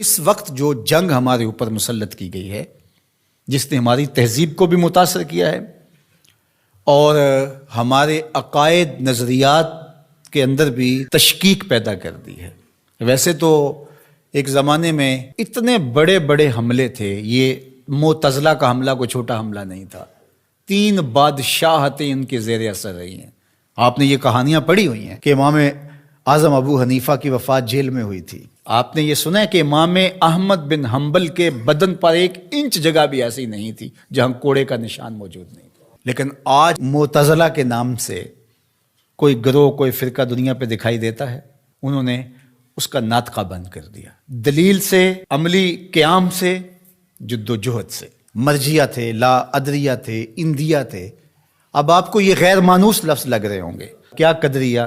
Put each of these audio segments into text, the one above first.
اس وقت جو جنگ ہمارے اوپر مسلط کی گئی ہے، جس نے ہماری تہذیب کو بھی متاثر کیا ہے اور ہمارے عقائد نظریات کے اندر بھی تشکیک پیدا کر دی ہے۔ ویسے تو ایک زمانے میں اتنے بڑے بڑے حملے تھے، یہ معتزلہ کا حملہ کوئی چھوٹا حملہ نہیں تھا۔ 3 بادشاہتیں ان کے زیر اثر رہی ہیں۔ آپ نے یہ کہانیاں پڑھی ہوئی ہیں کہ امام اعظم ابو حنیفہ کی وفات جیل میں ہوئی تھی۔ آپ نے یہ سنا ہے کہ امام احمد بن حنبل کے بدن پر 1 انچ جگہ بھی ایسی نہیں تھی جہاں کوڑے کا نشان موجود نہیں تھا۔ لیکن آج معتزلہ کے نام سے کوئی گروہ، کوئی فرقہ دنیا پہ دکھائی دیتا ہے، انہوں نے اس کا ناطقہ بند کر دیا۔ دلیل سے، عملی قیام سے، جد و جہد سے۔ مرجیہ تھے، لا ادریہ تھے، اندیہ تھے۔ اب آپ کو یہ غیر مانوس لفظ لگ رہے ہوں گے، کیا قدریہ،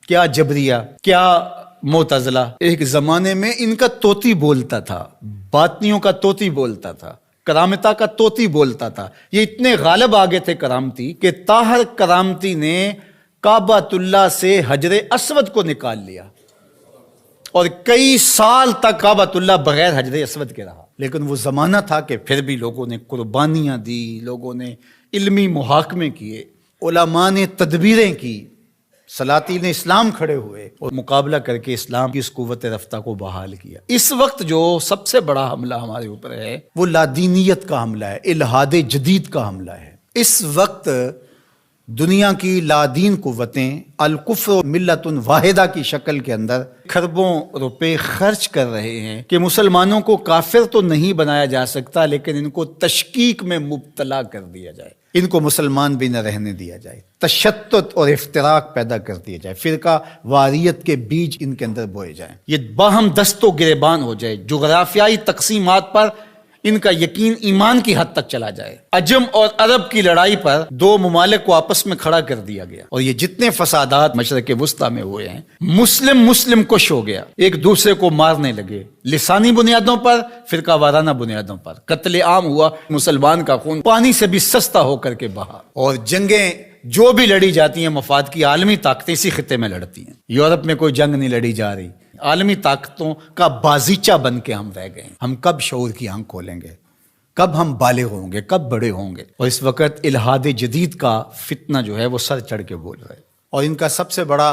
کیا جبریہ، کیا معتزلہ۔ ایک زمانے میں ان کا طوطی بولتا تھا، باطنیوں کا طوطی بولتا تھا، کرامتہ کا طوطی بولتا تھا۔ یہ اتنے غالب آگے تھے کرامتی کہ طاہر کرامتی نے کعبۃ اللہ سے حجر اسود کو نکال لیا اور کئی سال تک کعبۃ اللہ بغیر حجر اسود کے رہا۔ لیکن وہ زمانہ تھا کہ پھر بھی لوگوں نے قربانیاں دی، لوگوں نے علمی محاکمے کیے، علماء نے تدبیریں کی، سلاطین اسلام کھڑے ہوئے اور مقابلہ کر کے اسلام کی اس قوت رفتہ کو بحال کیا۔ اس وقت جو سب سے بڑا حملہ ہمارے اوپر ہے وہ لادینیت کا حملہ ہے، الحاد جدید کا حملہ ہے۔ اس وقت دنیا کی لادین قوتیں الکفر ملت واحدہ کی شکل کے اندر کھربوں روپے خرچ کر رہے ہیں کہ مسلمانوں کو کافر تو نہیں بنایا جا سکتا، لیکن ان کو تشکیک میں مبتلا کر دیا جائے، ان کو مسلمان بھی نہ رہنے دیا جائے، تشتت اور افتراق پیدا کر دیا جائے، فرقہ واریت کے بیج ان کے اندر بوئے جائیں، یہ باہم دست و گریبان ہو جائے، جغرافیائی تقسیمات پر ان کا یقین ایمان کی حد تک چلا جائے۔ عجم اور عرب کی لڑائی پر 2 ممالک کو آپس میں کھڑا کر دیا گیا اور یہ جتنے فسادات مشرق وسطیٰ میں ہوئے ہیں، مسلم کش ہو گیا، ایک دوسرے کو مارنے لگے، لسانی بنیادوں پر، فرقہ وارانہ بنیادوں پر، قتل عام ہوا، مسلمان کا خون پانی سے بھی سستا ہو کر کے بہا۔ اور جنگیں جو بھی لڑی جاتی ہیں مفاد کی عالمی طاقتیں اسی خطے میں لڑتی ہیں۔ یورپ میں کوئی جنگ نہیں لڑی جا رہی، عالمی طاقتوں کا بازیچہ بن کے ہم رہ گئے ہیں۔ ہم کب شعور کی آنکھ کھولیں گے؟ کب ہم بالغ ہوں گے؟ کب بڑے ہوں گے؟ اور اس وقت الحاد جدید کا فتنہ جو ہے وہ سر چڑھ کے بول رہا ہے، اور ان کا سب سے بڑا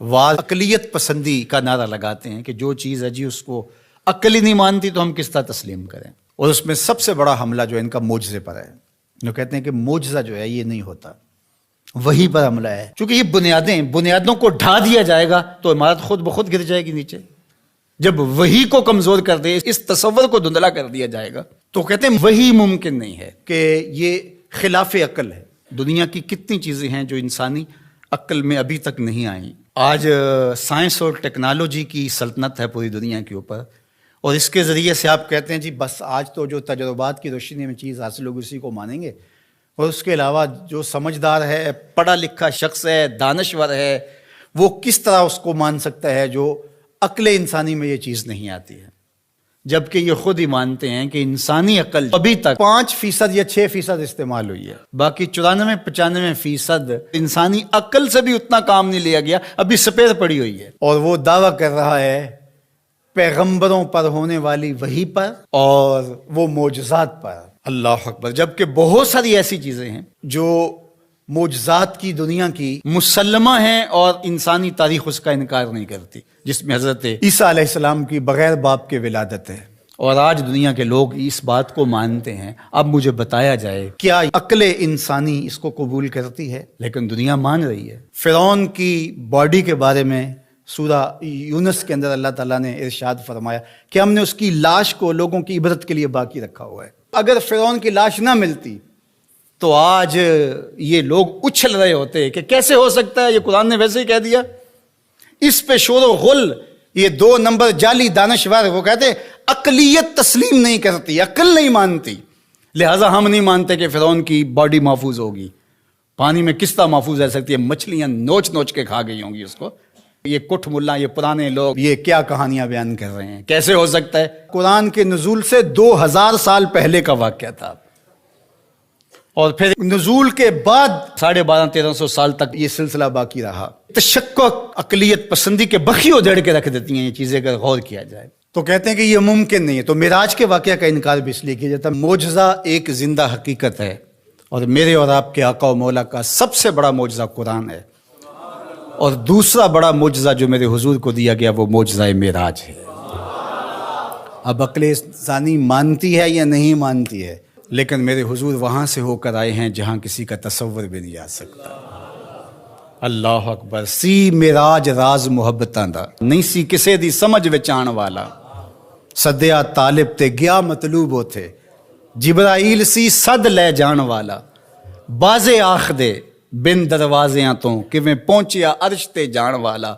وار اقلیت پسندی کا نعرہ لگاتے ہیں کہ جو چیز ہے جی اس کو عقل ہی نہیں مانتی تو ہم کس طرح تسلیم کریں۔ اور اس میں سب سے بڑا حملہ جو ہے ان کا معجزے پر ہے۔ جو کہتے ہیں کہ معجزہ جو ہے یہ نہیں ہوتا، وہی پر حملہ ہے، چونکہ یہ بنیادوں کو ڈھا دیا جائے گا تو عمارت خود بخود گر جائے گی نیچے۔ جب وہی کو کمزور کر دے، اس تصور کو دھندلا کر دیا جائے گا، تو کہتے ہیں وہی ممکن نہیں ہے کہ یہ خلاف عقل ہے۔ دنیا کی کتنی چیزیں ہیں جو انسانی عقل میں ابھی تک نہیں آئیں۔ آج سائنس اور ٹیکنالوجی کی سلطنت ہے پوری دنیا کے اوپر، اور اس کے ذریعے سے آپ کہتے ہیں جی بس آج تو جو تجربات کی روشنی میں چیز حاصل ہوگی اسی کو مانیں گے، اور اس کے علاوہ جو سمجھدار ہے، پڑھا لکھا شخص ہے، دانشور ہے، وہ کس طرح اس کو مان سکتا ہے جو عقل انسانی میں یہ چیز نہیں آتی ہے؟ جبکہ یہ خود ہی مانتے ہیں کہ انسانی عقل ابھی تک 5% یا 6% استعمال ہوئی ہے، باقی 94-95% انسانی عقل سے بھی اتنا کام نہیں لیا گیا، ابھی سپیر پڑی ہوئی ہے۔ اور وہ دعویٰ کر رہا ہے پیغمبروں پر ہونے والی وحی پر اور وہ معجزات پر۔ اللہ اکبر! جبکہ بہت ساری ایسی چیزیں ہیں جو معجزات کی دنیا کی مسلمہ ہیں اور انسانی تاریخ اس کا انکار نہیں کرتی، جس میں حضرت عیسیٰ علیہ السلام کی بغیر باپ کے ولادت ہے، اور آج دنیا کے لوگ اس بات کو مانتے ہیں۔ اب مجھے بتایا جائے کیا عقل انسانی اس کو قبول کرتی ہے؟ لیکن دنیا مان رہی ہے۔ فرعون کی باڈی کے بارے میں سورہ یونس کے اندر اللہ تعالیٰ نے ارشاد فرمایا کہ ہم نے اس کی لاش کو لوگوں کی عبرت کے لیے باقی رکھا ہوا ہے۔ اگر فرعون کی لاش نہ ملتی تو آج یہ لوگ اچھل رہے ہوتے کہ کیسے ہو سکتا ہے، یہ قرآن نے ویسے ہی کہہ دیا۔ اس پہ شور و غل، یہ 2 نمبر جعلی دانشور، وہ کہتے ہیں عقلیت تسلیم نہیں کرتی، عقل نہیں مانتی، لہٰذا ہم نہیں مانتے کہ فرعون کی باڈی محفوظ ہوگی۔ پانی میں کس طرح محفوظ رہ سکتی ہے؟ مچھلیاں نوچ کے کھا گئی ہوں گی اس کو۔ یہ کٹھ ملا، یہ پرانے لوگ یہ کیا کہانیاں بیان کر رہے ہیں؟ کیسے ہو سکتا ہے؟ قرآن کے نزول سے 2000 سال پہلے کا واقعہ تھا، اور پھر نزول کے بعد 1250-1300 سال تک یہ سلسلہ باقی رہا۔ تشکک، عقلیت پسندی کے بخیوں جڑ کے رکھ دیتی ہیں یہ چیزیں اگر غور کیا جائے۔ تو کہتے ہیں کہ یہ ممکن نہیں ہے. تو معراج کے واقعہ کا انکار بھی اس لیے کیا جاتا ہے. معجزہ ایک زندہ حقیقت ہے، اور میرے اور آپ کے آقا و مولا کا سب سے بڑا معجزہ قرآن ہے، اور دوسرا بڑا معجزہ جو میرے حضور کو دیا گیا وہ معجزہ معراج ہے. اب عقل انسانی مانتی ہے یا نہیں مانتی ہے، لیکن میرے حضور وہاں سے ہو کر آئے ہیں جہاں کسی کا تصور بھی نہیں آ سکتا. اللہ اکبر. سی معراج راز محبتاں دا نہیں سی کسے دی سمجھ وچ آن والا، سدیا طالب تے گیا مطلوب ہوتے، جبرائیل سی صد لے جان والا، بازے آخ دے بن دروازیاں تو کیویں پہنچیا عرش تے جان والا.